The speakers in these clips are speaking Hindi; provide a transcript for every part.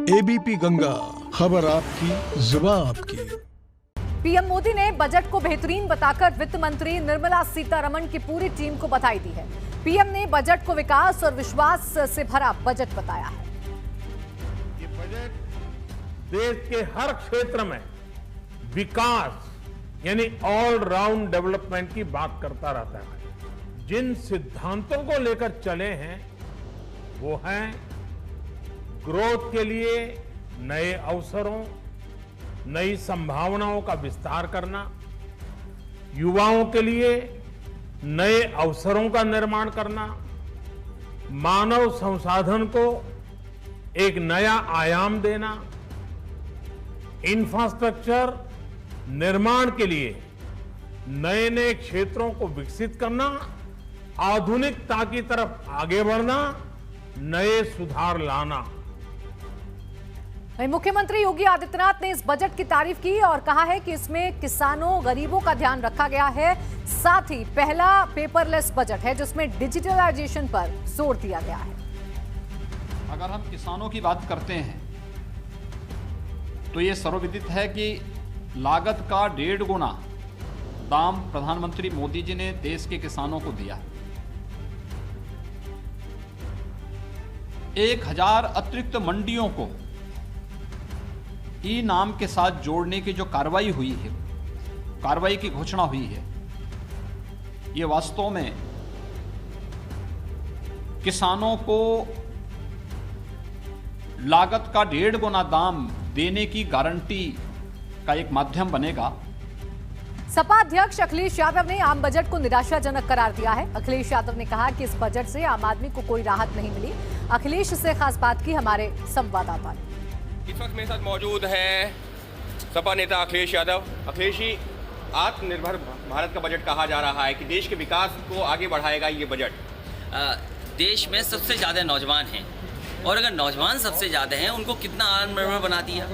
एबीपी गंगा, खबर आपकी, जुबान आपकी। पीएम मोदी ने बजट को बेहतरीन बताकर वित्त मंत्री निर्मला सीतारमण की पूरी टीम को बधाई दी है। पीएम ने बजट को विकास और विश्वास से भरा बजट बताया है। ये बजट देश के हर क्षेत्र में विकास यानी ऑल राउंड डेवलपमेंट की बात करता रहता है। जिन सिद्धांतों को लेकर चले हैं वो हैं ग्रोथ के लिए नए अवसरों, नई संभावनाओं का विस्तार करना, युवाओं के लिए नए अवसरों का निर्माण करना, मानव संसाधन को एक नया आयाम देना, इंफ्रास्ट्रक्चर निर्माण के लिए नए नए क्षेत्रों को विकसित करना, आधुनिकता की तरफ आगे बढ़ना, नए सुधार लाना। मुख्यमंत्री योगी आदित्यनाथ ने इस बजट की तारीफ की और कहा है कि इसमें किसानों, गरीबों का ध्यान रखा गया है। साथ ही पहला पेपरलेस बजट है जिसमें डिजिटलाइजेशन पर जोर दिया गया है। अगर हम किसानों की बात करते हैं तो ये सर्वविदित है कि लागत का 1.5 गुना दाम प्रधानमंत्री मोदी जी ने देश के किसानों को दिया। 1000 अतिरिक्त मंडियों को ई नाम के साथ जोड़ने की जो कार्रवाई हुई है, कार्रवाई की घोषणा हुई है, ये वास्तव में किसानों को लागत का 1.5 गुना दाम देने की गारंटी का एक माध्यम बनेगा। सपा अध्यक्ष अखिलेश यादव ने आम बजट को निराशाजनक करार दिया है। अखिलेश यादव ने कहा कि इस बजट से आम आदमी को कोई राहत नहीं मिली। अखिलेश से खास बात की हमारे संवाददाता ने। इस वक्त मेरे साथ मौजूद हैं सपा नेता अखिलेश यादव। अखिलेश जी, आत्मनिर्भर भारत का बजट कहा जा रहा है कि देश के विकास को आगे बढ़ाएगा ये बजट। देश में सबसे ज़्यादा नौजवान हैं और अगर नौजवान सबसे ज़्यादा हैं, उनको कितना आत्मनिर्भर बना दिया,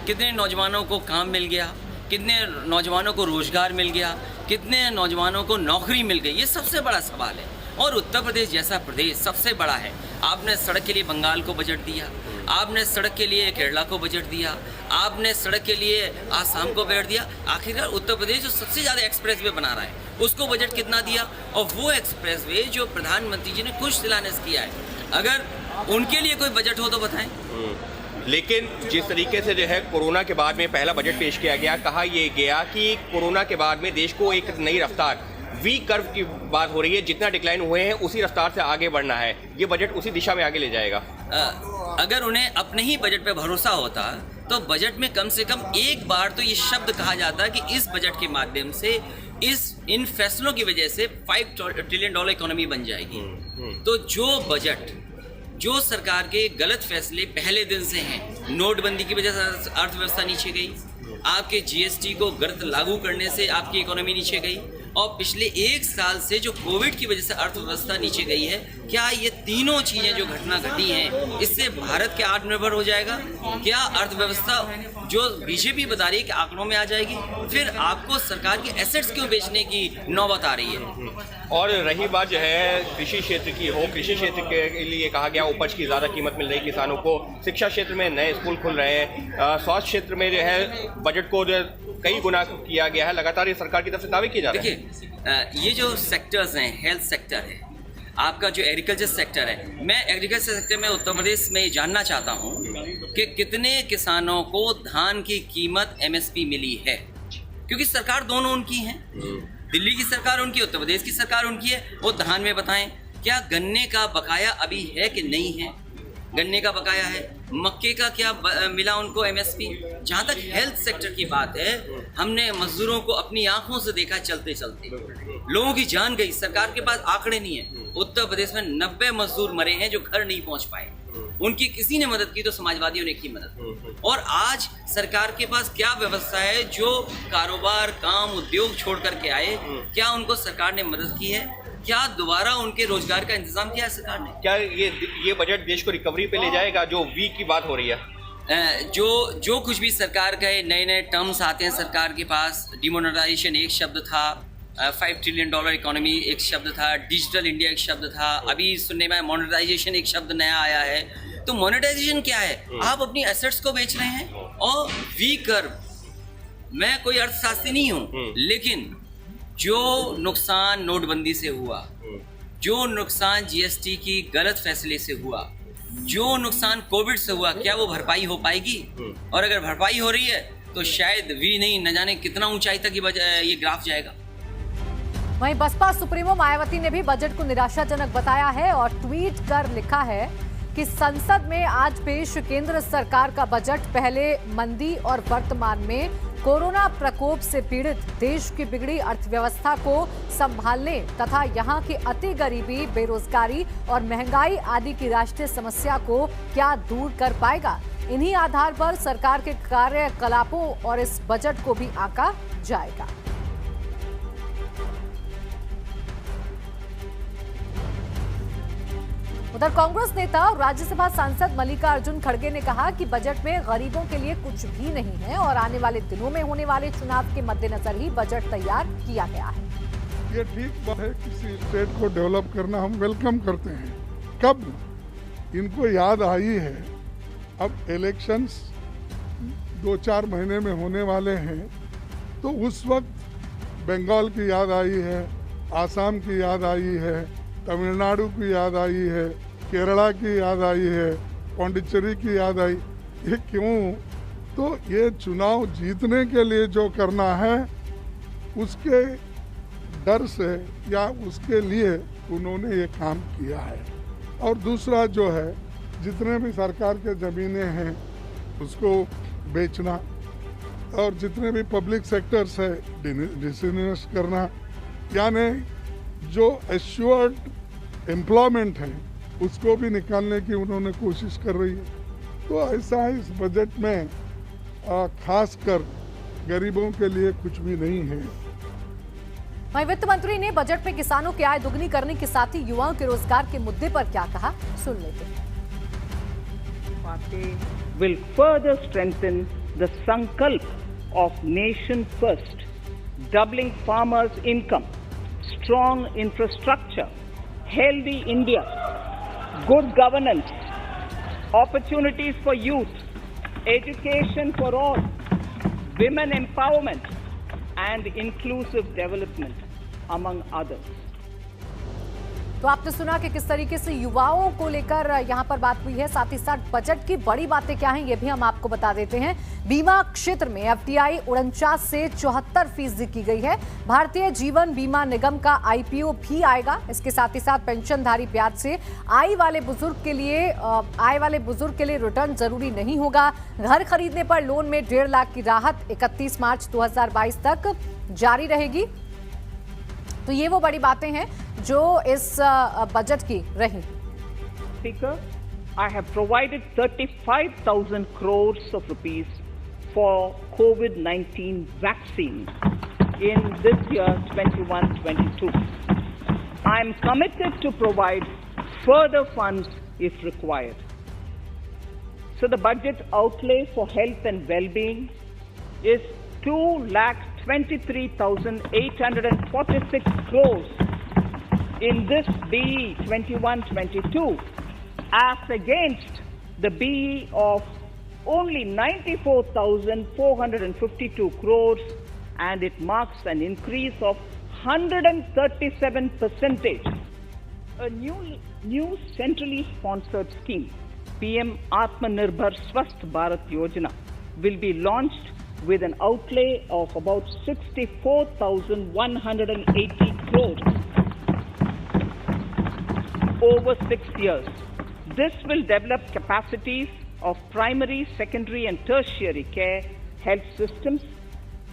कितने नौजवानों को काम मिल गया, कितने नौजवानों को रोजगार मिल गया, कितने नौजवानों को नौकरी मिल गई, ये सबसे बड़ा सवाल है। और उत्तर प्रदेश जैसा प्रदेश सबसे बड़ा है। आपने सड़क के लिए बंगाल को बजट दिया, आपने सड़क के लिए केरला को बजट दिया, आपने सड़क के लिए आसाम को बजट दिया। आखिरकार उत्तर प्रदेश जो सबसे ज़्यादा एक्सप्रेसवे बना रहा है उसको बजट कितना दिया? और वो एक्सप्रेसवे जो प्रधानमंत्री जी ने खुद शिलान्यास किया है, अगर उनके लिए कोई बजट हो तो बताएं। लेकिन जिस तरीके से जो है कोरोना के बाद में पहला बजट पेश किया गया, कहा यह गया कि कोरोना के बाद में देश को एक नई रफ्तार, वी कर्व की बात हो रही है, जितना डिक्लाइन हुए हैं उसी रफ्तार से आगे बढ़ना है, ये बजट उसी दिशा में आगे ले जाएगा। अगर उन्हें अपने ही बजट पे भरोसा होता तो बजट में कम से कम एक बार तो ये शब्द कहा जाता कि इस बजट के माध्यम से इन फैसलों की वजह से $5 ट्रिलियन इकोनॉमी बन जाएगी। तो जो सरकार के गलत फैसले पहले दिन से हैं, नोटबंदी की वजह से अर्थव्यवस्था नीचे गई, आपके जीएसटी को गलत लागू करने से आपकी इकोनॉमी नीचे गई, और पिछले 1 साल से जो कोविड की वजह से अर्थव्यवस्था नीचे गई है, क्या ये तीनों चीजें जो घटना घटी हैं इससे भारत क्या आत्मनिर्भर हो जाएगा? क्या अर्थव्यवस्था जो बीजेपी बता रही है कि आंकड़ों में आ जाएगी? फिर आपको सरकार के एसेट्स क्यों बेचने की नौबत आ रही है? और रही बात जो है कृषि क्षेत्र की हो, कृषि क्षेत्र के लिए कहा गया उपज की ज़्यादा कीमत मिल रही किसानों को, शिक्षा क्षेत्र में नए स्कूल खुल रहे हैं, स्वास्थ्य क्षेत्र में जो है बजट को जो कई गुना किया गया है, लगातार ये सरकार की तरफ से दावे किए जा रहे हैं। देखिए, ये जो सेक्टर्स हैं, हेल्थ सेक्टर है, आपका जो एग्रीकल्चर सेक्टर है, मैं एग्रीकल्चर सेक्टर में उत्तर प्रदेश में जानना चाहता हूँ कि कितने किसानों को धान की कीमत MSP मिली है, क्योंकि सरकार दोनों उनकी है। दिल्ली की सरकार उनकी, उत्तर प्रदेश की सरकार उनकी है। वो धान में बताएं, क्या गन्ने का बकाया अभी है कि नहीं है? गन्ने का बकाया है, मक्के का क्या मिला उनको MSP? जहाँ तक हेल्थ सेक्टर की बात है, हमने मजदूरों को अपनी आंखों से देखा चलते चलते, लोगों की जान गई। सरकार के पास आंकड़े नहीं है। उत्तर प्रदेश में 90 मजदूर मरे हैं जो घर नहीं पहुंच पाए। उनकी किसी ने मदद की तो समाजवादियों ने की मदद। और आज सरकार के पास क्या व्यवस्था है? जो कारोबार, काम, उद्योग छोड़ करके आए, क्या उनको सरकार ने मदद की है? क्या दोबारा उनके रोजगार का इंतजाम किया है सरकार ने? क्या ये बजट देश को रिकवरी पे ले जाएगा, जो वीक की बात हो रही है? जो कुछ भी सरकार कहे, नए नए टर्म्स आते हैं सरकार के पास। डिमोनेटाइजेशन एक शब्द था, $5 ट्रिलियन इकोनॉमी एक शब्द था, डिजिटल इंडिया एक शब्द था, अभी सुनने में मॉनेटाइजेशन एक शब्द नया आया है। तो मोनेटाइजेशन क्या है? आप अपनी एसेट्स को बेच रहे हैं। और वी कर्व, मैं कोई अर्थशास्त्री नहीं हूं, लेकिन जो नुकसान नोटबंदी से हुआ, जो नुकसान जीएसटी की गलत फैसले से हुआ, जो नुकसान कोविड से हुआ, क्या वो भरपाई हो पाएगी? और अगर भरपाई हो रही है तो शायद वी नहीं, न जाने कितना ऊंचाई तक ये ग्राफ जाएगा। वहीं बसपा सुप्रीमो मायावती ने भी बजट को निराशाजनक बताया है और ट्वीट कर लिखा है कि संसद में आज पेश केंद्र सरकार का बजट पहले मंदी और वर्तमान में कोरोना प्रकोप से पीड़ित देश की बिगड़ी अर्थव्यवस्था को संभालने तथा यहां की अति गरीबी, बेरोजगारी और महंगाई आदि की राष्ट्रीय समस्या को क्या दूर कर पाएगा। इन्हीं आधार पर सरकार के कार्यकलापों और इस बजट को भी आंका जाएगा। उधर कांग्रेस नेता और राज्यसभा सांसद मल्लिकार्जुन खड़गे ने कहा कि बजट में गरीबों के लिए कुछ भी नहीं है और आने वाले दिनों में होने वाले चुनाव के मद्देनजर ही बजट तैयार किया गया है। ये ठीक बात है, किसी स्टेट को डेवलप करना हम वेलकम करते हैं। कब इनको याद आई है, अब इलेक्शंस 2-4 महीने में होने वाले हैं, तो उस वक्त बंगाल की याद आई है, आसाम की याद आई है, तमिलनाडु की याद आई है, केरला की याद आई है, पौंडीचेरी की याद आई। ये क्यों? तो ये चुनाव जीतने के लिए जो करना है उसके डर से या उसके लिए उन्होंने ये काम किया है। और दूसरा जो है, जितने भी सरकार के ज़मीनें हैं उसको बेचना और जितने भी पब्लिक सेक्टर्स है डिसइन्वेस्ट करना, यानी जो एश्योर्ड एम्प्लॉयमेंट है उसको भी निकालने की उन्होंने कोशिश कर रही है। तो ऐसा इस बजट में खासकर गरीबों के लिए कुछ भी नहीं है। वहीं वित्त मंत्री ने बजट में किसानों की आय दुगनी करने के साथ ही युवाओं के रोजगार के मुद्दे पर क्या कहा, सुन लेते हैं। Party will further strengthen the sankalp of nation first, doubling farmers' income, strong infrastructure, healthy India, good governance, opportunities for youth, education for all, women empowerment, and inclusive development, among others. तो आपने सुना कि किस तरीके से युवाओं को लेकर यहां पर बात हुई है। साथ ही साथ बजट की बड़ी बातें क्या हैं ये भी हम आपको बता देते हैं। बीमा क्षेत्र में एफडीआई 49 से 74% की गई है। भारतीय जीवन बीमा निगम का आईपीओ भी आएगा। इसके साथ ही साथ पेंशनधारी ब्याज से आय वाले बुजुर्ग के लिए रिटर्न जरूरी नहीं होगा। घर खरीदने पर लोन में 1.5 लाख की राहत 31 मार्च 2022 तक जारी रहेगी। तो ये वो बड़ी बातें हैं जो इस बजट की रही। Speaker, I have provided 35,000 crores of rupees for COVID-19 vaccine in this year 21-22. I am committed to provide further funds if required. So the budget outlay for health and well-being is 2,23,846 crores in this BE 21-22 as against the BE of only 94,452 crores, and it marks an increase of 137%. A new centrally sponsored scheme, PM Atmanirbhar Swasth Bharat Yojana, will be launched with an outlay of about 64,180 crores over 6 years. This will develop capacities of primary, secondary and tertiary care health systems,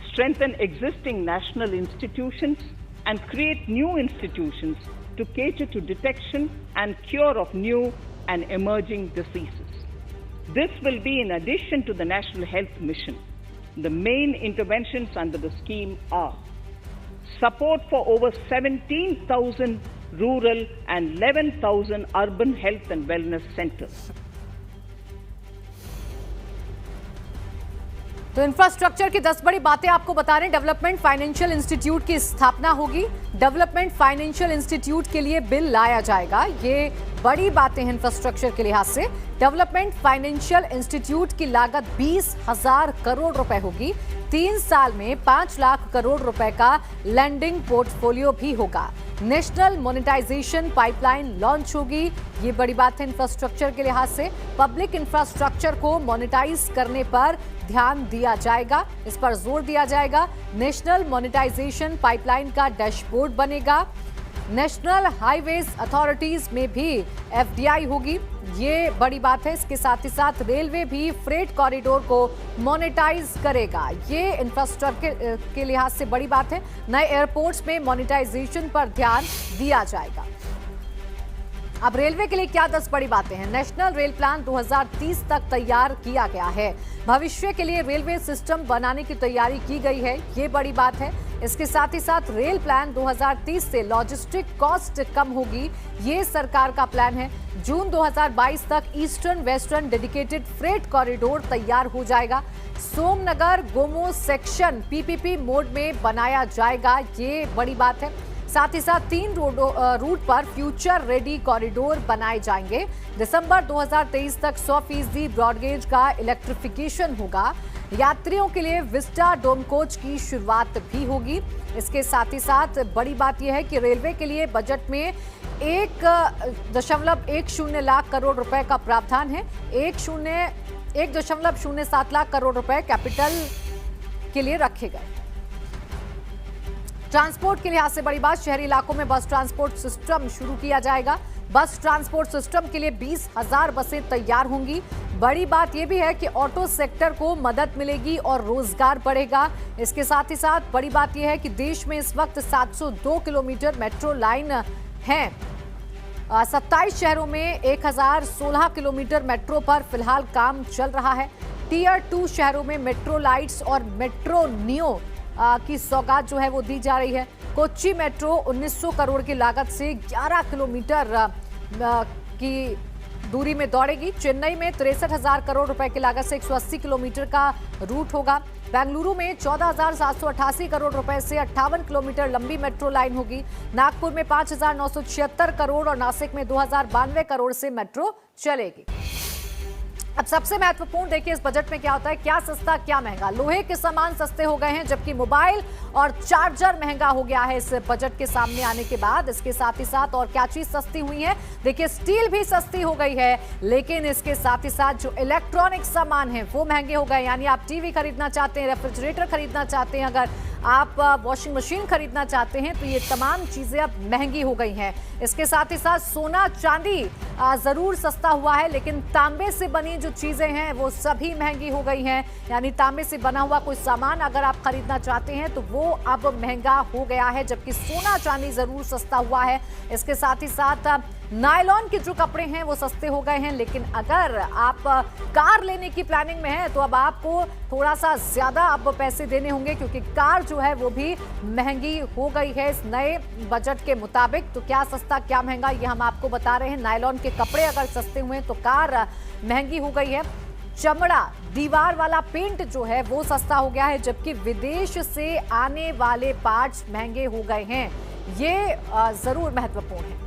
strengthen existing national institutions and create new institutions to cater to detection and cure of new and emerging diseases. This will be in addition to the National Health Mission. The main interventions under the scheme are support for over 17,000 rural and 11,000 urban health and wellness centers. तो इंफ्रास्ट्रक्चर की 10 बड़ी बातें आपको बता रहे हैं। डेवलपमेंट फाइनेंशियल इंस्टीट्यूट की स्थापना होगी। डेवलपमेंट फाइनेंशियल इंस्टीट्यूट के लिए बिल लाया जाएगा। ये बड़ी बातें हैं इंफ्रास्ट्रक्चर के लिहाज से। डेवलपमेंट फाइनेंशियल इंस्टीट्यूट की लागत 20,000 करोड़ रुपए होगी। 3 साल में 5 लाख करोड़ रुपए का लैंडिंग पोर्टफोलियो भी होगा। नेशनल मोनेटाइजेशन पाइपलाइन लॉन्च होगी। ये बड़ी बात है इंफ्रास्ट्रक्चर के लिहाज से। पब्लिक इंफ्रास्ट्रक्चर को मोनेटाइज करने पर ध्यान दिया जाएगा, इस पर जोर दिया जाएगा। नेशनल मोनेटाइजेशन पाइपलाइन का डैशबोर्ड बनेगा। नेशनल हाईवेज अथॉरिटीज में भी एफडीआई होगी, ये बड़ी बात है। इसके साथ ही साथ रेलवे भी फ्रेट कॉरिडोर को मोनेटाइज करेगा। ये इंफ्रास्ट्रक्चर के लिहाज से बड़ी बात है। नए एयरपोर्ट्स में मोनेटाइजेशन पर ध्यान दिया जाएगा। अब रेलवे के लिए क्या 10 बड़ी बातें हैं। नेशनल रेल प्लान 2030 तक तैयार किया गया है। भविष्य के लिए रेलवे सिस्टम बनाने की तैयारी की गई है, ये बड़ी बात है। इसके साथ ही साथ रेल प्लान 2030 से लॉजिस्टिक कॉस्ट कम होगी, ये सरकार का प्लान है। जून 2022 तक eastern western dedicated freight corridor तैयार हो जाएगा। सोमनगर गोमो सेक्शन पीपीपी मोड में बनाया जाएगा, ये बड़ी बात है। साथ ही साथ 3 रूट पर फ्यूचर रेडी कॉरिडोर बनाए जाएंगे। दिसंबर 2023 तक 100% ब्रॉडगेज का इलेक्ट्रिफिकेशन होगा। यात्रियों के लिए विस्टा डोम कोच की शुरुआत भी होगी। इसके साथ ही साथ बड़ी बात यह है कि रेलवे के लिए बजट में 1.10 लाख करोड़ रुपए का प्रावधान है। 1.07 लाख करोड़ रुपए कैपिटल के लिए रखे गए। ट्रांसपोर्ट के लिहाज से बड़ी बात, शहरी इलाकों में बस ट्रांसपोर्ट सिस्टम शुरू किया जाएगा। बस ट्रांसपोर्ट सिस्टम के लिए 20,000 बसें तैयार होंगी। बड़ी बात यह भी है कि ऑटो सेक्टर को मदद मिलेगी और रोजगार बढ़ेगा। इसके साथ ही साथ बड़ी बात यह है कि देश में इस वक्त 702 किलोमीटर मेट्रो लाइन है। 27 शहरों में 1016 किलोमीटर मेट्रो पर फिलहाल काम चल रहा है। टीयर 2 शहरों में मेट्रो लाइट्स और मेट्रो नियो की सौगात जो है वो दी जा रही है। कोच्चि मेट्रो 1900 करोड़ की लागत से 11 किलोमीटर की दूरी में दौड़ेगी। चेन्नई में 63,000 करोड़ रुपए की लागत से 180 किलोमीटर का रूट होगा। बेंगलुरु में 14,788 करोड़ रुपए से 58 किलोमीटर लंबी मेट्रो लाइन होगी। नागपुर में 5,976 करोड़ और नासिक में 2,092 करोड़ से मेट्रो चलेगी। अब सबसे महत्वपूर्ण देखिए इस बजट में क्या होता है, क्या सस्ता क्या महंगा। लोहे के सामान सस्ते हो गए हैं, जबकि मोबाइल और चार्जर महंगा हो गया है इस बजट के सामने आने के बाद। इसके साथ ही साथ और क्या चीज सस्ती हुई है, देखिए स्टील भी सस्ती हो गई है, लेकिन इसके साथ ही साथ जो इलेक्ट्रॉनिक सामान है वो महंगे हो गए। यानी आप टीवी खरीदना चाहते हैं, रेफ्रिजरेटर खरीदना चाहते हैं, अगर आप वॉशिंग मशीन खरीदना चाहते हैं तो ये तमाम चीजें अब महंगी हो गई हैं। इसके साथ ही साथ सोना चांदी जरूर सस्ता हुआ है, लेकिन तांबे से बनी जो चीजें हैं वो सभी महंगी हो गई हैं। यानी तांबे से बना हुआ कोई सामान अगर आप खरीदना चाहते हैं तो वो अब महंगा हो गया है, जबकि सोना चांदी जरूर सस्ता हुआ है। इसके साथ ही साथ नायलॉन के जो कपड़े हैं वो सस्ते हो गए हैं, लेकिन अगर आप कार लेने की प्लानिंग में हैं तो अब आपको थोड़ा सा ज्यादा अब पैसे देने होंगे, क्योंकि कार जो है वो भी महंगी हो गई है इस नए बजट के मुताबिक। तो क्या सस्ता क्या महंगा ये हम आपको बता रहे हैं। नायलॉन के कपड़े अगर सस्ते हुए तो कार महंगी हो गई है। चमड़ा दीवार वाला पेंट जो है वो सस्ता हो गया है, जबकि विदेश से आने वाले पार्ट्स महंगे हो गए हैं। ये जरूर महत्वपूर्ण है।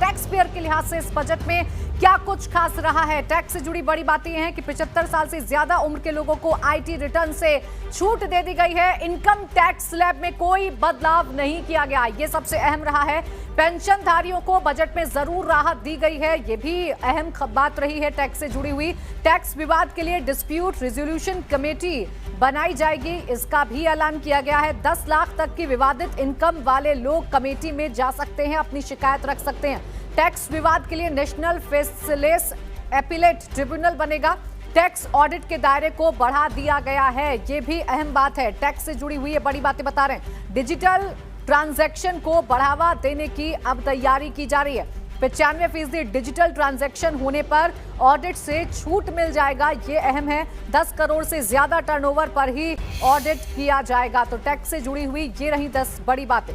टैक्स पेयर के लिहाज से इस बजट में क्या कुछ खास रहा है। टैक्स से जुड़ी बड़ी बातें हैं कि 75 साल से ज्यादा उम्र के लोगों को आईटी रिटर्न से छूट दे दी गई है। इनकम टैक्स स्लैब में कोई बदलाव नहीं किया गया, ये सबसे अहम रहा है। पेंशनधारियों को बजट में जरूर राहत दी गई है, ये भी अहम बात रही है टैक्स से जुड़ी हुई। टैक्स विवाद के लिए डिस्प्यूट रिजोल्यूशन कमेटी बनाई जाएगी, इसका भी ऐलान किया गया है। 10 लाख तक की विवादित इनकम वाले लोग कमेटी में जा सकते हैं, अपनी शिकायत रख सकते हैं। टैक्स विवाद के लिए नेशनल फेसलेस एपीलेट ट्रिब्यूनल बनेगा। टैक्स ऑडिट के दायरे को बढ़ा दिया गया है, ये भी अहम बात है। टैक्स से जुड़ी हुई ये बड़ी बातें बता रहे हैं। डिजिटल ट्रांजैक्शन को बढ़ावा देने की अब तैयारी की जा रही है। 95% डिजिटल ट्रांजैक्शन होने पर ऑडिट से छूट मिल जाएगा, ये अहम है। 10 करोड़ से ज्यादा टर्नओवर पर ही ऑडिट किया जाएगा। तो टैक्स से जुड़ी हुई ये रही 10 बड़ी बातें।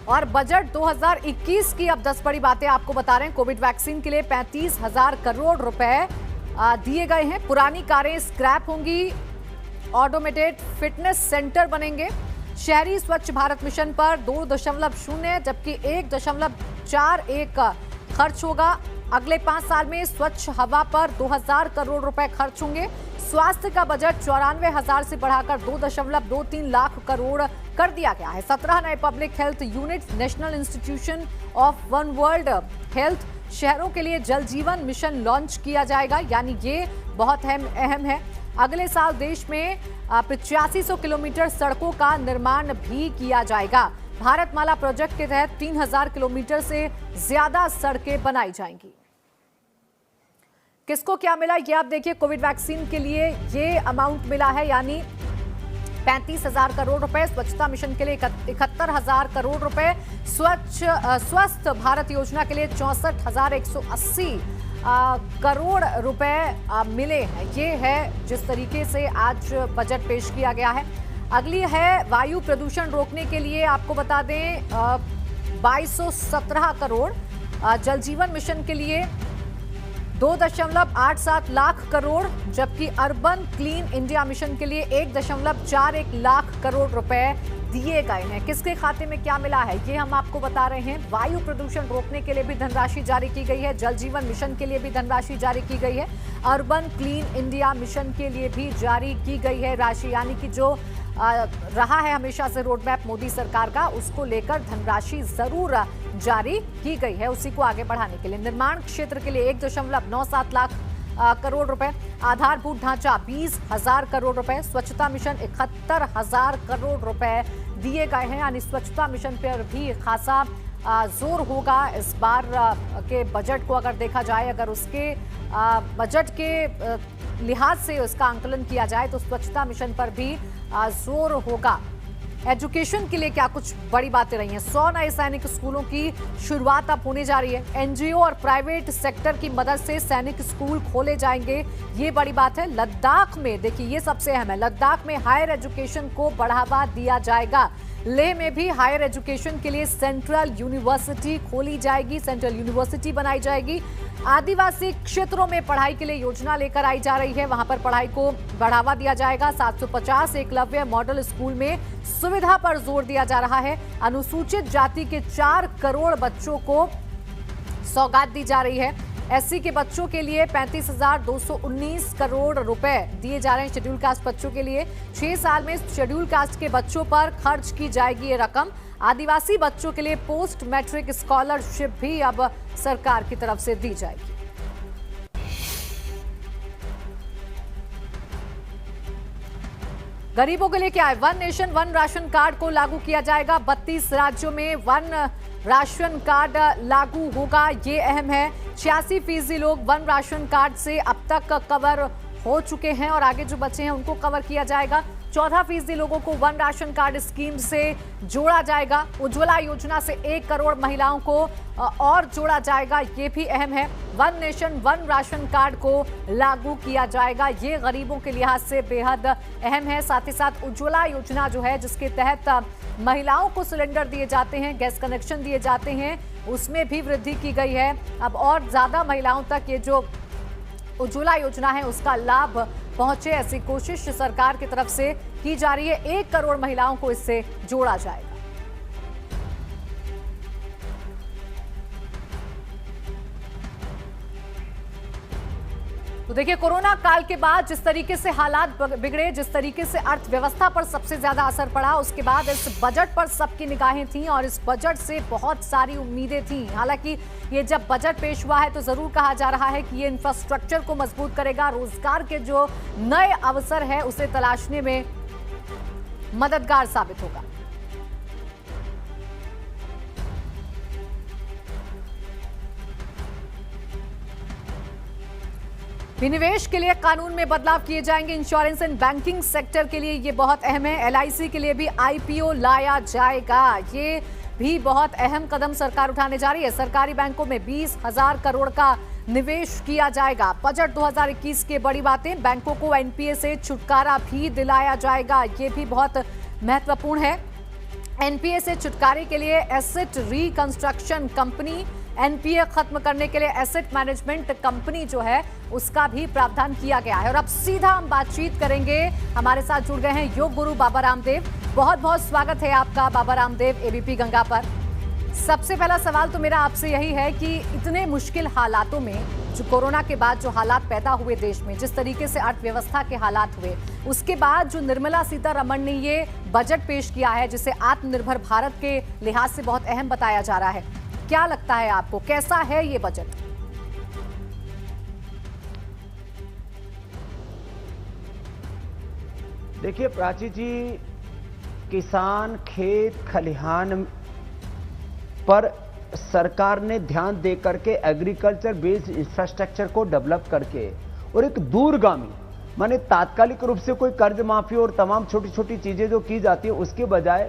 और बजट 2021 की अब 10 बड़ी बातें आपको बता रहे हैं। कोविड वैक्सीन के लिए 35,000 करोड़ रुपए दिए गए हैं। पुरानी कारें स्क्रैप होंगी। ऑटोमेटेड फिटनेस सेंटर बनेंगे। शहरी स्वच्छ भारत मिशन पर 2.0 जबकि 1.41 खर्च होगा। अगले 5 साल में स्वच्छ हवा पर 2000 करोड़ रुपए खर्च होंगे। स्वास्थ्य का बजट 94,000 से बढ़ाकर 2.23 लाख करोड़ कर दिया गया है। 17 नए public health unit national institution of one world health शहरों के लिए जल जीवन मिशन लॉन्च किया जाएगा, यानी ये बहुत अहम है। अगले साल देश में 8500 किलोमीटर सड़कों का निर्माण भी किया जाएगा। भारतमाला प्रोजेक्ट के तहत 3000 किलोमीटर से ज्यादा सड़कें बनाई जाएंगी। किसको क्या मिला ये आप देखिए। कोविड वैक्सीन के लिए ये अमाउंट मिला है, यानी 35,000 करोड़ रुपए। स्वच्छता मिशन के लिए 71,000 करोड़ रुपए। स्वस्थ भारत योजना के लिए 64,180 करोड़ रुपए मिले हैं। ये है जिस तरीके से आज बजट पेश किया गया है। अगली है वायु प्रदूषण रोकने के लिए आपको बता दें 2217 करोड़। जल जीवन मिशन के लिए 2.87 लाख करोड़, जबकि अर्बन क्लीन इंडिया मिशन के लिए 1.41 लाख करोड़ रुपए दिए गए हैं। किसके खाते में क्या मिला है ये हम आपको बता रहे हैं। वायु प्रदूषण रोकने के लिए भी धनराशि जारी की गई है। जल जीवन मिशन के लिए भी धनराशि जारी की गई है। अर्बन क्लीन इंडिया मिशन के लिए भी जारी की गई है राशि, यानी कि जो रहा है हमेशा से रोड मैप मोदी सरकार का, उसको लेकर धनराशि जरूर जारी की गई है उसी को आगे बढ़ाने के लिए। निर्माण क्षेत्र के लिए 1.97 लाख करोड़ रुपए। आधारभूत ढांचा 20,000 करोड़ रुपए। स्वच्छता मिशन 71,000 करोड़ रुपए दिए गए हैं, यानी स्वच्छता मिशन पर भी खासा जोर होगा इस बार के बजट को अगर देखा जाए। अगर उसके बजट के लिहाज से उसका आंकलन किया जाए तो स्वच्छता मिशन पर भी जोर होगा। एजुकेशन के लिए क्या कुछ बड़ी बातें रही हैं। 100 नए सैनिक स्कूलों की शुरुआत अब होने जा रही है। एनजीओ और प्राइवेट सेक्टर की मदद से सैनिक स्कूल खोले जाएंगे, ये बड़ी बात है। लद्दाख में देखिए ये सबसे अहम है, लद्दाख में हायर एजुकेशन को बढ़ावा दिया जाएगा। लेह में भी हायर एजुकेशन के लिए सेंट्रल यूनिवर्सिटी खोली जाएगी, सेंट्रल यूनिवर्सिटी बनाई जाएगी। आदिवासी क्षेत्रों में पढ़ाई के लिए योजना लेकर आई जा रही है, वहां पर पढ़ाई को बढ़ावा दिया जाएगा। 750 एकलव्य मॉडल स्कूल में सुविधा पर जोर दिया जा रहा है। अनुसूचित जाति के 4 करोड़ बच्चों को सौगात दी जा रही है। एससी के बच्चों के लिए 35,219 करोड़ रुपए दिए जा रहे हैं शेड्यूल कास्ट बच्चों के लिए। 6 साल में शेड्यूल कास्ट के बच्चों पर खर्च की जाएगी ये रकम। आदिवासी बच्चों के लिए पोस्ट मैट्रिक स्कॉलरशिप भी अब सरकार की तरफ से दी जाएगी। गरीबों के लिए क्या है, one nation one ration card को लागू किया जाएगा। 32 राज्यों में वन राशन कार्ड लागू होगा, ये अहम है। 86% लोग वन राशन कार्ड से अब तक कवर हो चुके हैं और आगे जो बचे हैं उनको कवर किया जाएगा। 14% लोगों को वन राशन कार्ड स्कीम से जोड़ा जाएगा। उज्ज्वला योजना से 1 करोड़ महिलाओं को और जोड़ा जाएगा, ये भी अहम है। One nation one ration card को लागू किया जाएगा, ये गरीबों के लिहाज से बेहद अहम है। साथ ही साथ उज्ज्वला योजना जो है जिसके तहत महिलाओं को सिलेंडर दिए जाते हैं, गैस कनेक्शन दिए जाते हैं, उसमें भी वृद्धि की गई है। अब और ज्यादा महिलाओं तक ये जो उज्ज्वला योजना है उसका लाभ पहुंचे, ऐसी कोशिश सरकार की तरफ से की जा रही है। 1 करोड़ महिलाओं को इससे जोड़ा जाएगा। तो देखिए कोरोना काल के बाद जिस तरीके से हालात बिगड़े, जिस तरीके से अर्थव्यवस्था पर सबसे ज्यादा असर पड़ा, उसके बाद इस बजट पर सबकी निगाहें थीं और इस बजट से बहुत सारी उम्मीदें थीं। हालांकि ये जब बजट पेश हुआ है तो जरूर कहा जा रहा है कि ये इंफ्रास्ट्रक्चर को मजबूत करेगा, रोजगार के जो नए अवसर है उसे तलाशने में मददगार साबित होगा। विनिवेश के लिए कानून में बदलाव किए जाएंगे। इंश्योरेंस एंड बैंकिंग सेक्टर के लिए ये बहुत अहम है। LIC के लिए भी IPO लाया जाएगा, ये भी बहुत अहम कदम सरकार उठाने जा रही है। सरकारी बैंकों में 20,000 करोड़ का निवेश किया जाएगा। बजट 2021 के बड़ी बातें, बैंकों को NPA से छुटकारा भी दिलाया जाएगा, ये भी बहुत महत्वपूर्ण है। NPA से छुटकारे के लिए एसेट रिकंस्ट्रक्शन कंपनी, NPA खत्म करने के लिए एसेट मैनेजमेंट कंपनी जो है उसका भी प्रावधान किया गया है। और अब सीधा हम बातचीत करेंगे, हमारे साथ जुड़ गए हैं योग गुरु बाबा रामदेव। बहुत बहुत स्वागत है आपका बाबा रामदेव एबीपी गंगा पर। सबसे पहला सवाल तो मेरा आपसे यही है कि इतने मुश्किल हालातों में जो कोरोना के बाद जो हालात पैदा हुए देश में, जिस तरीके से अर्थव्यवस्था के हालात हुए, उसके बाद जो निर्मला सीतारमण ने ये बजट पेश किया है जिसे आत्मनिर्भर भारत के लिहाज से बहुत अहम बताया जा रहा है, क्या लगता है आपको, कैसा है ये बजट? देखिए प्राची जी, किसान खेत खलिहान पर सरकार ने ध्यान दे करके एग्रीकल्चर बेस्ड इंफ्रास्ट्रक्चर को डेवलप करके और एक दूरगामी माने तात्कालिक रूप से कोई कर्ज माफी और तमाम छोटी छोटी चीजें जो की जाती है उसके बजाय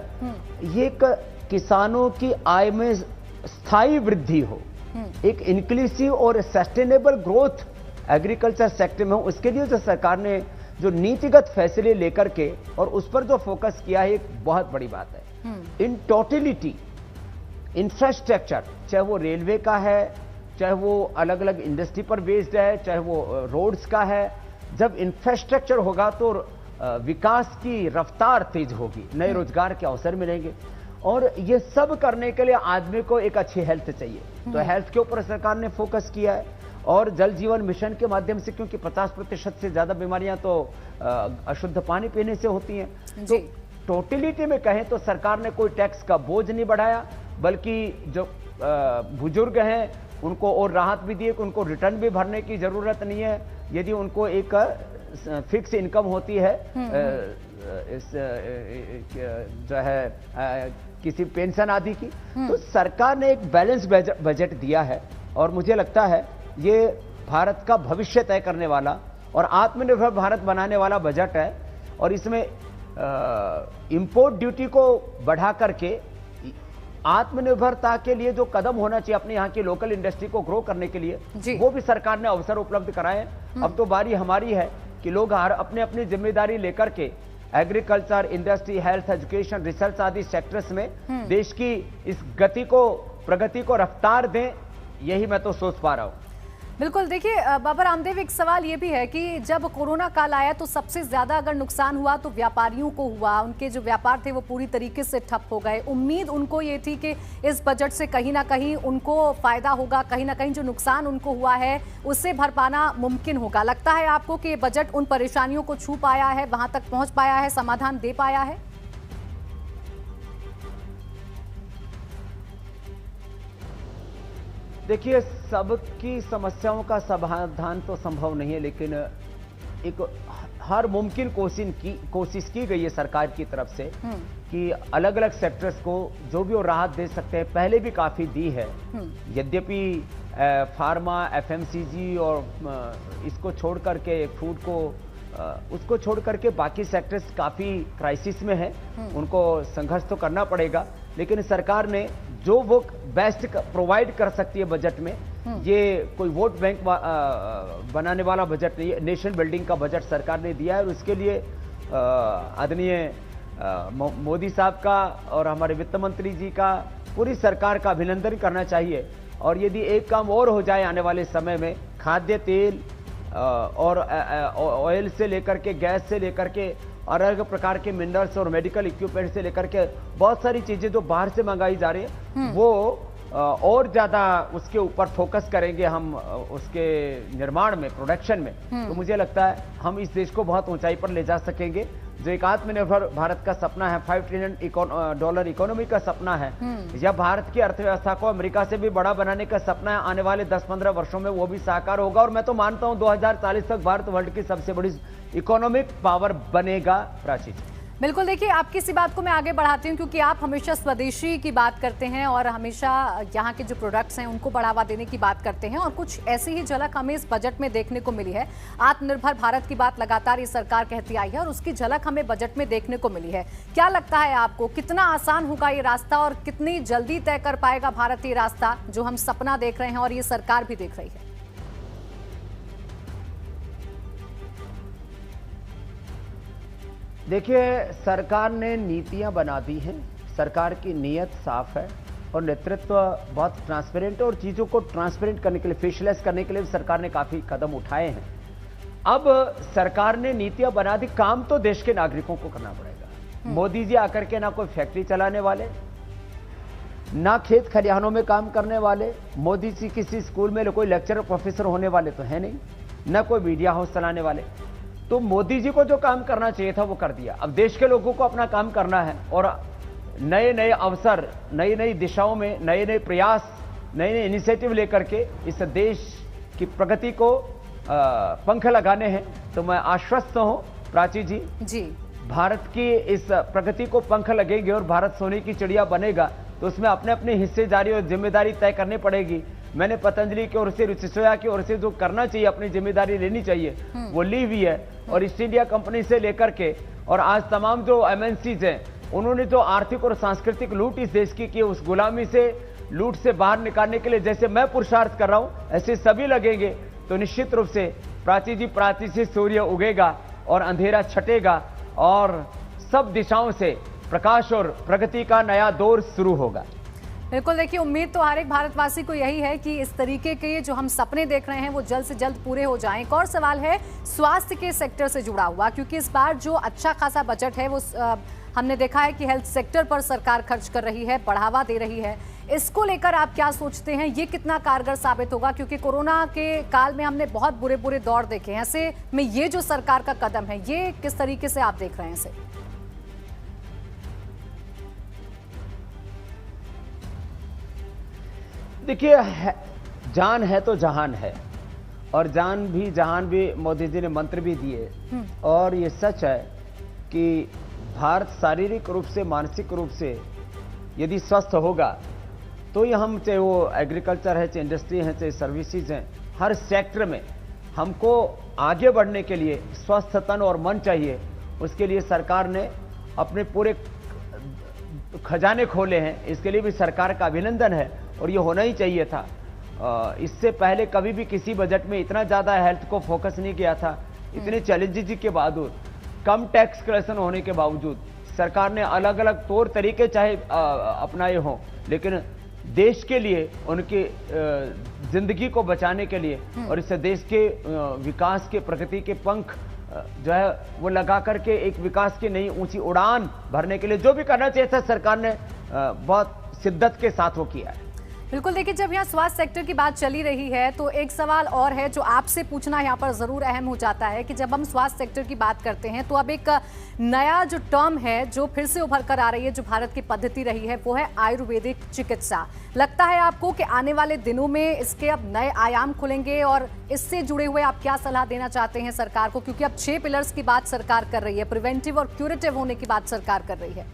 ये किसानों की आय में स्थायी वृद्धि हो, एक इंक्लूसिव और सस्टेनेबल ग्रोथ एग्रीकल्चर सेक्टर में हो, उसके लिए जो सरकार ने जो नीतिगत फैसले लेकर के और उस पर जो फोकस किया है एक बहुत बड़ी बात है। इन टोटलिटी इंफ्रास्ट्रक्चर, चाहे वो रेलवे का है, चाहे वो अलग अलग इंडस्ट्री पर बेस्ड है, चाहे वो रोड्स का है, जब इंफ्रास्ट्रक्चर होगा तो विकास की रफ्तार तेज होगी, नए रोजगार के अवसर मिलेंगे। और ये सब करने के लिए आदमी को एक अच्छी हेल्थ चाहिए, तो हेल्थ के ऊपर सरकार ने फोकस किया है। और जल जीवन मिशन के माध्यम से, क्योंकि 50% से ज्यादा बीमारियां तो अशुद्ध पानी पीने से होती हैं, तो टोटलिटी में कहें तो सरकार ने कोई टैक्स का बोझ नहीं बढ़ाया, बल्कि जो बुजुर्ग हैं उनको और राहत भी दी, उनको रिटर्न भी भरने की जरूरत नहीं है यदि उनको एक फिक्स इनकम होती है जो है किसी पेंशन आदि की। तो सरकार ने एक बैलेंस बजट दिया है और मुझे लगता है ये भारत का भविष्य तय करने वाला और आत्मनिर्भर भारत बनाने वाला बजट है। और इसमें इंपोर्ट ड्यूटी को बढ़ा करके आत्मनिर्भरता के लिए जो कदम होना चाहिए अपने यहाँ की लोकल इंडस्ट्री को ग्रो करने के लिए, वो भी सरकार ने अवसर उपलब्ध कराए। अब तो बारी हमारी है कि लोग हर अपने अपनी जिम्मेदारी लेकर के agriculture, industry, health, education, research आदि सेक्टर्स में देश की इस गति को, प्रगति को रफ्तार दें, यही मैं तो सोच पा रहा हूं। बिल्कुल। देखिए बाबा रामदेव, एक सवाल ये भी है कि जब कोरोना काल आया तो सबसे ज्यादा अगर नुकसान हुआ तो व्यापारियों को हुआ, उनके जो व्यापार थे वो पूरी तरीके से ठप हो गए। उम्मीद उनको ये थी कि इस बजट से कहीं ना कहीं उनको फायदा होगा, कहीं ना कहीं जो नुकसान उनको हुआ है उससे भर पाना मुमकिन होगा। लगता है आपको कि ये बजट उन परेशानियों को छू पाया है, वहां तक पहुंच पाया है, समाधान दे पाया है? देखिए, सबकी समस्याओं का समाधान तो संभव नहीं है, लेकिन एक हर मुमकिन कोशिश की गई है सरकार की तरफ से कि अलग अलग सेक्टर्स को जो भी वो राहत दे सकते हैं, पहले भी काफी दी है। यद्यपि फार्मा, एफएमसीजी और इसको छोड़ करके फूड को उसको छोड़ करके बाकी सेक्टर्स काफी क्राइसिस में है, उनको संघर्ष तो करना पड़ेगा। लेकिन सरकार ने जो वो बेस्ट प्रोवाइड कर सकती है बजट में, ये कोई वोट बैंक बनाने वाला बजट नहीं है, नेशन बिल्डिंग का बजट सरकार ने दिया है। और उसके लिए आदरणीय मोदी साहब का और हमारे वित्त मंत्री जी का, पूरी सरकार का अभिनंदन करना चाहिए। और यदि एक काम और हो जाए आने वाले समय में, खाद्य तेल और ऑयल से लेकर के, गैस से लेकर के, और अलग प्रकार के मिनरल्स और मेडिकल इक्विपमेंट से लेकर के बहुत सारी चीजें जो बाहर से मंगाई जा रही है, वो और ज्यादा उसके ऊपर फोकस करेंगे हम, उसके निर्माण में, प्रोडक्शन में। तो मुझे लगता है हम इस देश को बहुत ऊंचाई पर ले जा सकेंगे। जो एक आत्मनिर्भर भारत का सपना है, $5 ट्रिलियन इकोनॉमी का सपना है, या भारत की अर्थव्यवस्था को अमेरिका से भी बड़ा बनाने का सपना है, आने वाले 10-15 वर्षों में वो भी साकार होगा। और मैं तो मानता हूं 2040 तक भारत वर्ल्ड की सबसे बड़ी इकोनॉमिक पावर बनेगा। प्राची, बिल्कुल। देखिए, आपकी इसी बात को मैं आगे बढ़ाती हूँ क्योंकि आप हमेशा स्वदेशी की बात करते हैं और हमेशा यहाँ के जो प्रोडक्ट्स हैं उनको बढ़ावा देने की बात करते हैं, और कुछ ऐसी ही झलक हमें इस बजट में देखने को मिली है। आत्मनिर्भर भारत की बात लगातार ये सरकार कहती आई है और उसकी झलक हमें बजट में देखने को मिली है। क्या लगता है आपको, कितना आसान होगा ये रास्ता और कितनी जल्दी तय कर पाएगा भारत ये रास्ता जो हम सपना देख रहे हैं और ये सरकार भी देख रही है? देखिए, सरकार ने नीतियां बना दी हैं, सरकार की नीयत साफ है और नेतृत्व बहुत ट्रांसपेरेंट है, और चीजों को ट्रांसपेरेंट करने के लिए, फेशलेस करने के लिए सरकार ने काफी कदम उठाए हैं। अब सरकार ने नीतियां बना दी, काम तो देश के नागरिकों को करना पड़ेगा। मोदी जी आकर के ना कोई फैक्ट्री चलाने वाले, ना खेत खलिहानों में काम करने वाले, मोदी जी किसी स्कूल में कोई लेक्चरर प्रोफेसर होने वाले तो है नहीं, ना कोई मीडिया हाउस चलाने वाले। तो मोदी जी को जो काम करना चाहिए था वो कर दिया। अब देश के लोगों को अपना काम करना है और नए नए अवसर, नई नई दिशाओं में नए नए प्रयास, नए नए इनिशिएटिव लेकर के इस देश की प्रगति को पंख लगाने हैं। तो मैं आश्वस्त हूं प्राची जी, भारत की इस प्रगति को पंख लगेंगे और भारत सोने की चिड़िया बनेगा, तो उसमें अपने अपने हिस्सेदारी और जिम्मेदारी तय करनी पड़ेगी। मैंने पतंजलि की ओर से, ऋषि सोया की ओर से जो करना चाहिए, अपनी जिम्मेदारी लेनी चाहिए, वो ली हुई है। और ईस्ट इंडिया कंपनी से लेकर के और आज तमाम जो एमएनसीज हैं, उन्होंने जो आर्थिक और सांस्कृतिक लूट इस देश की उस गुलामी से, लूट से बाहर निकालने के लिए जैसे मैं पुरुषार्थ कर रहा हूं, ऐसे सभी लगेंगे तो निश्चित रूप से प्राची जी, प्राची से सूर्य उगेगा और अंधेरा छटेगा और सब दिशाओं से प्रकाश और प्रगति का नया दौर शुरू होगा। बिल्कुल, देखिए उम्मीद तो हर एक भारतवासी को यही है कि इस तरीके के जो हम सपने देख रहे हैं वो जल्द से जल्द पूरे हो जाएं। एक और सवाल है स्वास्थ्य के सेक्टर से जुड़ा हुआ, क्योंकि इस बार जो अच्छा खासा बजट है वो हमने देखा है कि हेल्थ सेक्टर पर सरकार खर्च कर रही है, बढ़ावा दे रही है। इसको लेकर आप क्या सोचते हैं, ये कितना कारगर साबित होगा? क्योंकि कोरोना के काल में हमने बहुत बुरे बुरे दौर देखे हैं, ऐसे में ये जो सरकार का कदम है, ये किस तरीके से आप देख रहे हैं इसे? देखिए, जान है तो जहान है, और जान भी जहान भी मोदी जी ने मंत्र भी दिए। और ये सच है कि भारत शारीरिक रूप से, मानसिक रूप से यदि स्वस्थ होगा तो ये हम, चाहे वो एग्रीकल्चर है, चाहे इंडस्ट्री है, चाहे सर्विसेज हैं, हर सेक्टर में हमको आगे बढ़ने के लिए स्वस्थ तन और मन चाहिए। उसके लिए सरकार ने अपने पूरे खजाने खोले हैं, इसके लिए भी सरकार का अभिनंदन है और ये होना ही चाहिए था। इससे पहले कभी भी किसी बजट में इतना ज़्यादा हेल्थ को फोकस नहीं किया था। इतने चैलेंजेस के बावजूद, कम टैक्स कलेक्शन होने के बावजूद सरकार ने अलग अलग तौर तरीके चाहे अपनाए हों, लेकिन देश के लिए, उनकी जिंदगी को बचाने के लिए और इस देश के विकास के, प्रगति के पंख जो है वो लगा करके एक विकास की नई ऊंची उड़ान भरने के लिए जो भी करना चाहिए था, सरकार ने बहुत शिद्दत के साथ वो किया है। बिल्कुल, देखिए जब यहाँ स्वास्थ्य सेक्टर की बात चली रही है तो एक सवाल और है जो आपसे पूछना यहाँ पर ज़रूर अहम हो जाता है कि जब हम स्वास्थ्य सेक्टर की बात करते हैं तो अब एक नया जो टर्म है जो फिर से उभर कर आ रही है, जो भारत की पद्धति रही है, वो है आयुर्वेदिक चिकित्सा। लगता है आपको कि आने वाले दिनों में इसके अब नए आयाम खुलेंगे और इससे जुड़े हुए आप क्या सलाह देना चाहते हैं सरकार को? क्योंकि अब 6 पिलर्स की बात सरकार कर रही है, प्रिवेंटिव और क्यूरेटिव होने की बात सरकार कर रही है।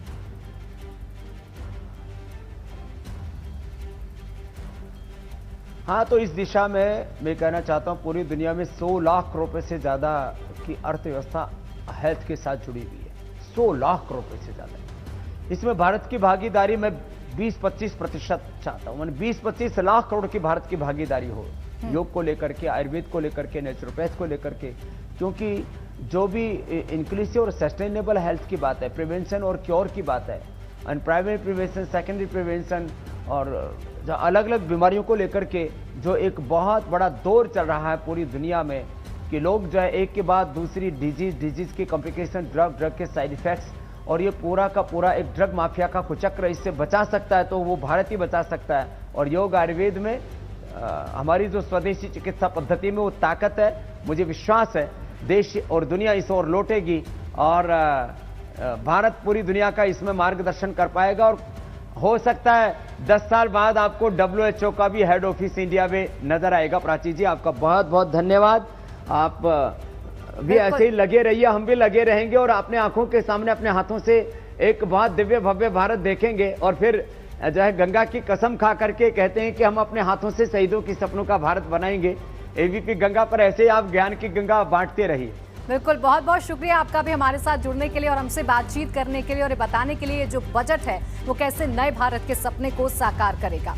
हाँ, तो इस दिशा में मैं कहना चाहता हूँ पूरी दुनिया में 100 लाख रुपए से ज़्यादा की अर्थव्यवस्था हेल्थ के साथ जुड़ी हुई है। 100 लाख रुपए से ज़्यादा। इसमें भारत की भागीदारी मैं 20-25% चाहता हूँ। मैंने 20-25 लाख करोड़ की भारत की भागीदारी हो, योग को लेकर के, आयुर्वेद को लेकर के, नेचुरोपैथ को लेकर के। क्योंकि जो भी इंक्लूसिव और सस्टेनेबल हेल्थ की बात है, प्रिवेंशन और क्योर की बात है, and primary prevention, secondary prevention, और जो अलग अलग बीमारियों को लेकर के जो एक बहुत बड़ा दौर चल रहा है पूरी दुनिया में कि लोग जो है एक के बाद दूसरी डिजीज के कॉम्प्लिकेशन, ड्रग के साइड इफेक्ट्स, और ये पूरा का पूरा एक ड्रग माफिया का कुचक्र इससे बचा सकता है तो वो भारत ही बचा सकता है। और योग आयुर्वेद में हमारी जो स्वदेशी चिकित्सा पद्धति में वो ताकत है। मुझे विश्वास है देश और दुनिया इस ओर लौटेगी और भारत पूरी दुनिया का इसमें मार्गदर्शन कर पाएगा। और हो सकता है 10 साल बाद आपको WHO का भी हेड ऑफिस इंडिया में नजर आएगा। प्राची जी, आपका बहुत बहुत धन्यवाद। आप भी ऐसे ही लगे रहिए, हम भी लगे रहेंगे और अपने आंखों के सामने, अपने हाथों से एक बहुत दिव्य भव्य भारत देखेंगे और फिर जो है गंगा की कसम खा करके कहते हैं कि हम अपने हाथों से शहीदों की सपनों का भारत बनाएंगे। AVP गंगा पर ऐसे ही आप ज्ञान की गंगा बांटते रहिए। बिल्कुल, बहुत बहुत शुक्रिया आपका भी हमारे साथ जुड़ने के लिए और हमसे बातचीत करने के लिए और बताने के लिए जो बजट है वो कैसे नए भारत के सपने को साकार करेगा।